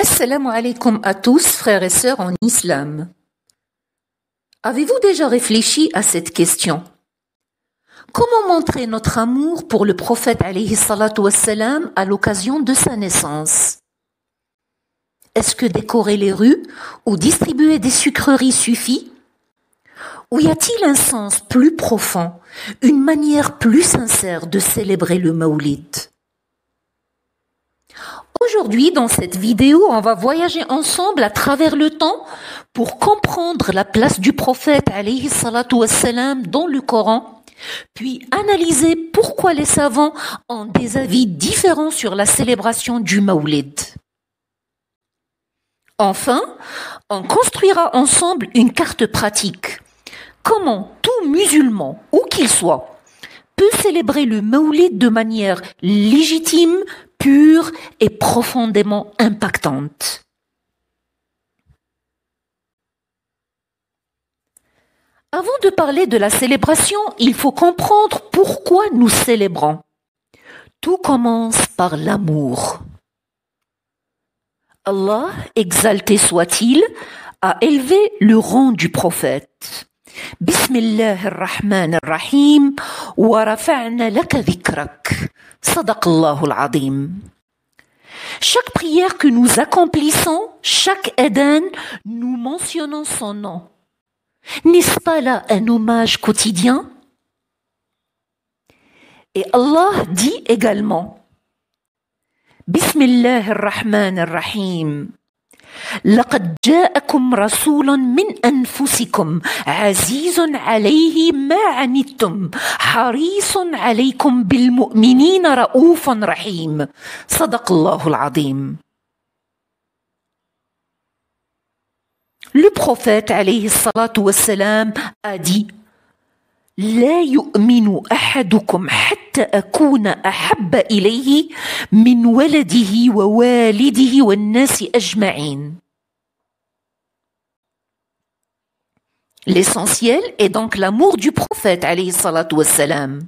Assalamu alaikum à tous, frères et sœurs en islam. Avez-vous déjà réfléchi à cette question? Comment montrer notre amour pour le prophète alayhi salatu wassalam à l'occasion de sa naissance? Est-ce que décorer les rues ou distribuer des sucreries suffit? Ou y a-t-il un sens plus profond, une manière plus sincère de célébrer le Mawlid? Aujourd'hui, dans cette vidéo, on va voyager ensemble à travers le temps pour comprendre la place du prophète alayhi salatu wassalam dans le Coran, puis analyser pourquoi les savants ont des avis différents sur la célébration du Mawlid. Enfin, on construira ensemble une carte pratique. Comment tout musulman, où qu'il soit, peut célébrer le Mawlid de manière légitime, pure et profondément impactante. Avant de parler de la célébration, il faut comprendre pourquoi nous célébrons. Tout commence par l'amour. Allah, exalté soit-il, a élevé le rang du prophète. Bismillahir-Rahmanir-Rahim wa rafa'na laka dhikrak. Sadaqallahu al-Azim. Chaque prière que nous accomplissons, chaque adhan, nous mentionnons son nom. N'est-ce pas là un hommage quotidien? Et Allah dit également Bismillahir-Rahmanir-Rahim. لقد جاءكم رسول من أنفسكم عزيز عليه ما عنتم حريص عليكم بالمؤمنين رؤوف رحيم صدق الله العظيم. Le prophète alayhi الصلاة والسلام a dit لا يؤمن أحدكم حتى أكون أحب إليه من ولده ووالده والناس أجمعين. L'essentiel est donc l'amour du prophète alayhi salatu wassalam.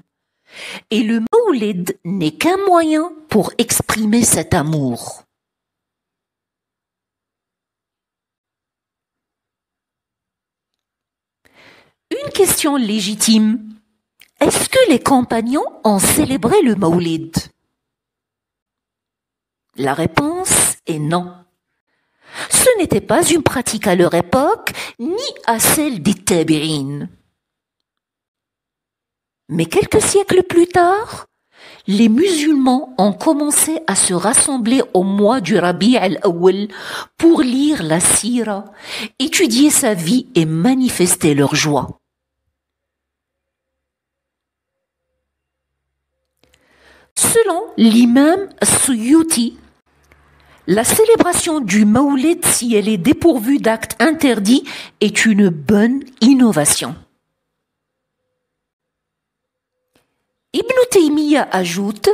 Et le Mawlid n'est qu'un moyen pour exprimer cet amour. Une question légitime. Est-ce que les compagnons ont célébré le Mawlid? La réponse est non. Ce n'était pas une pratique à leur époque, ni à celle des tabi'in. Mais quelques siècles plus tard, les musulmans ont commencé à se rassembler au mois du Rabi' al-Awwal pour lire la sira, étudier sa vie et manifester leur joie. Selon l'imam Suyuti, la célébration du Mawlid, si elle est dépourvue d'actes interdits, est une bonne innovation. Ibn Taymiyyah ajoute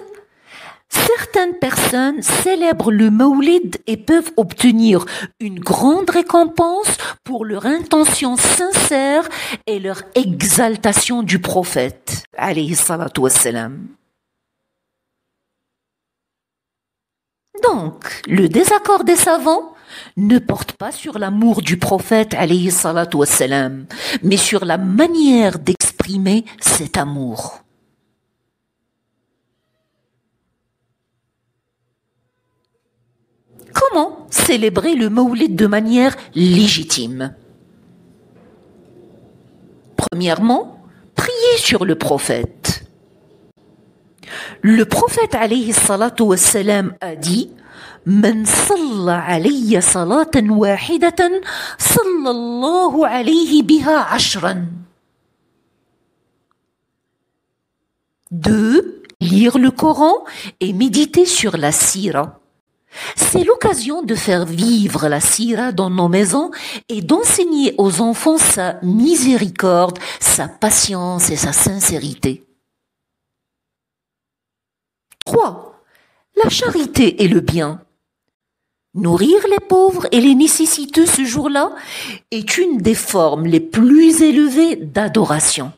« Certaines personnes célèbrent le Mawlid et peuvent obtenir une grande récompense pour leur intention sincère et leur exaltation du prophète. » alayhi salatu wassalam. Donc, le désaccord des savants ne porte pas sur l'amour du prophète alayhi salatu wassalam, mais sur la manière d'exprimer cet amour. Comment célébrer le Mawlid de manière légitime? Premièrement, prier sur le prophète. Le prophète alayhi salatu wassalam a dit من صلى علي صلاة واحدة صلى الله عليه بها عشرا. 2. Lire le Coran et méditer sur la sira. C'est l'occasion de faire vivre la sira dans nos maisons et d'enseigner aux enfants sa miséricorde, sa patience et sa sincérité. 3. La charité et le bien. Nourrir les pauvres et les nécessiteux ce jour-là est une des formes les plus élevées d'adoration.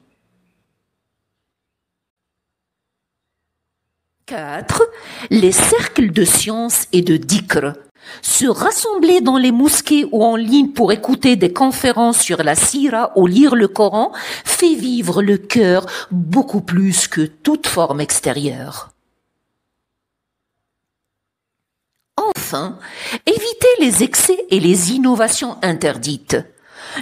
4. Les cercles de science et de dhikr. Se rassembler dans les mosquées ou en ligne pour écouter des conférences sur la sira ou lire le Coran fait vivre le cœur beaucoup plus que toute forme extérieure. Enfin, éviter les excès et les innovations interdites.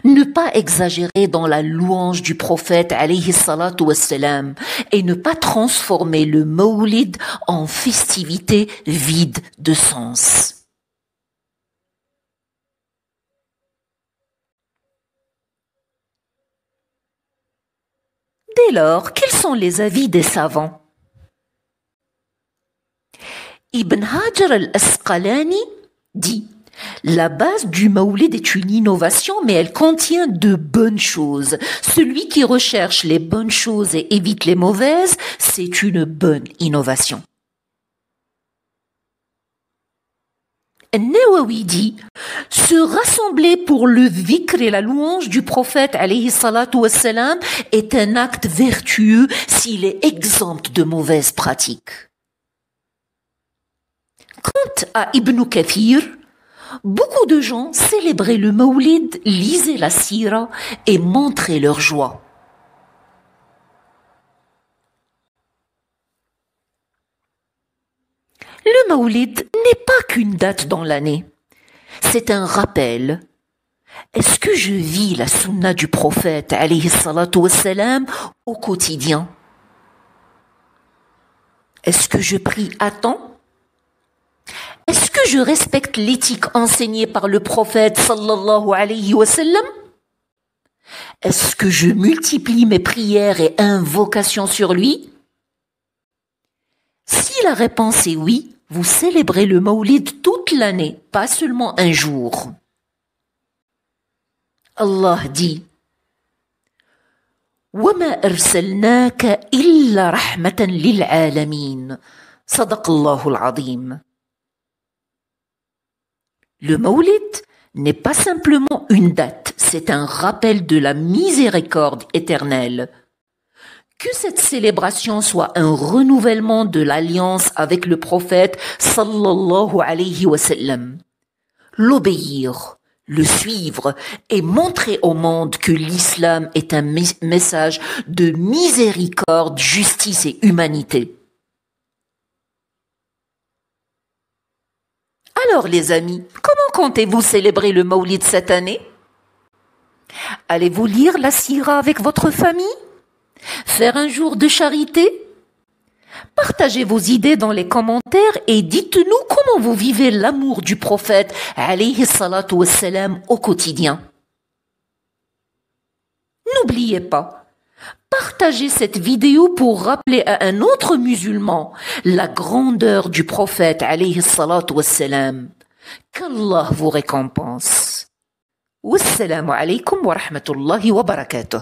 Ne pas exagérer dans la louange du prophète alayhi salatu wassalam et ne pas transformer le mawlid en festivité vide de sens. Dès lors, quels sont les avis des savants? Ibn Hajar al-Asqalani dit: la base du Mawlid est une innovation, mais elle contient de bonnes choses. Celui qui recherche les bonnes choses et évite les mauvaises, c'est une bonne innovation. Nawawi dit: se rassembler pour le dhikr et la louange du prophète alayhi salatu wassalam est un acte vertueux s'il est exempt de mauvaises pratiques. Quant à Ibn Kathir, beaucoup de gens célébraient le Mawlid, lisaient la sira et montraient leur joie. Le Mawlid n'est pas qu'une date dans l'année. C'est un rappel. Est-ce que je vis la sunna du prophète alayhi salatu wassalam au quotidien? Est-ce que je prie à temps? Est-ce que je respecte l'éthique enseignée par le prophète sallallahu alayhi wa sallam? Est-ce que je multiplie mes prières et invocations sur lui? Si la réponse est oui, vous célébrez le Mawlid toute l'année, pas seulement un jour. Allah dit: وَمَا أَرْسَلْنَاكَ إِلَّا رَحْمَةً لِلْعَالَمِينَ صدق الله العظيم. Le Mawlid n'est pas simplement une date, c'est un rappel de la miséricorde éternelle. Que cette célébration soit un renouvellement de l'alliance avec le prophète sallallahu alayhi wa sallam. L'obéir, le suivre et montrer au monde que l'islam est un message de miséricorde, justice et humanité. Alors les amis, comment comptez-vous célébrer le Mawlid cette année? Allez-vous lire la sira avec votre famille? Faire un jour de charité? Partagez vos idées dans les commentaires et dites-nous comment vous vivez l'amour du prophète alayhi salatu wassalam au quotidien. N'oubliez pas, partagez cette vidéo pour rappeler à un autre musulman la grandeur du prophète alayhi salatu wassalam. Qu'Allah vous récompense. Wassalamu alaykum wa rahmatullahi wa barakatuh.